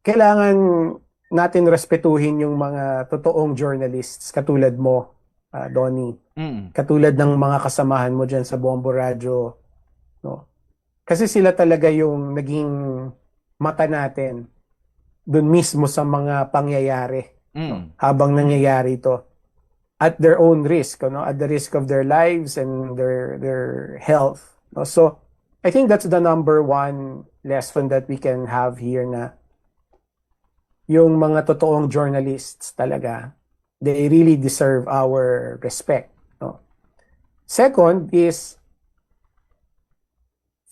kailangan natin respetuhin yung mga totoong journalists katulad mo, Donnie. Mm. Katulad ng mga kasamahan mo dyan sa Bombo Radio, no? Kasi sila talaga yung naging mata natin dun mismo sa mga pangyayari, no? Mm. Habang nangyayari ito at their own risk, no? At the risk of their lives and their health, no? So I think that's the number one lesson that we can have here, na yung mga totoong journalists talaga, they really deserve our respect, no? Second is,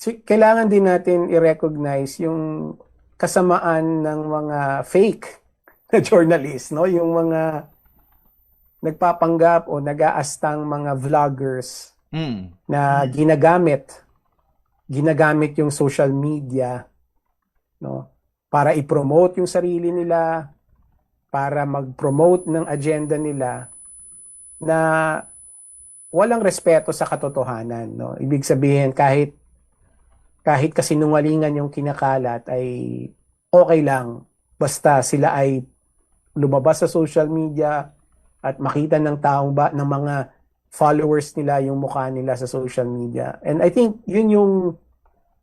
kailangan din natin i-recognize yung kasamaan ng mga fake na journalists, no? Yung mga nagpapanggap o nag-aastang mga vloggers Mm. na ginagamit yung social media, no, para i-promote yung sarili nila, para mag-promote ng agenda nila na walang respeto sa katotohanan, no? Ibig sabihin, kahit kasinungalingan yung kinakalat ay okay lang basta sila ay lumabas sa social media at makita ng ng mga followers nila yung mukha nila sa social media. And I think yun yung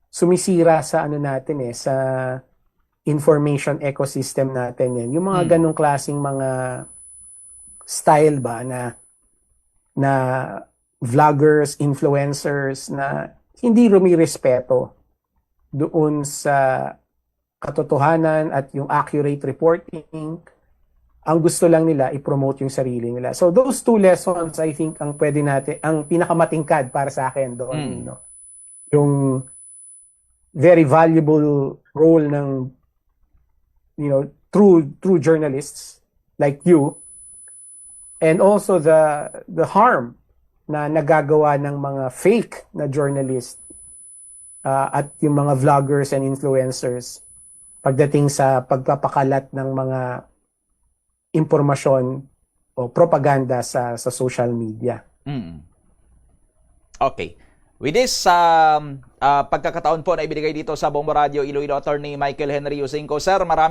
sumisira sa natin sa information ecosystem natin yan. Yung mga ganong klaseng mga style ba na vloggers, influencers na hindi rumirespeto doon sa katotohanan at yung accurate reporting. Ang gusto lang nila i-promote yung sarili nila. So those two lessons, I think, ang pwede natin, ang pinakamatingkad para sa akin doon, no? Yung very valuable role ng true journalists like you, and also the harm na nagagawa ng mga fake na journalists at yung mga vloggers and influencers pagdating sa pagpapakalat ng mga impormasyon o propaganda sa social media. Mm. Okay. With this pagkakataon po na ibinigay dito sa Bombo Radio Iloilo, Attorney Michael Henry Ucingco, sir, marami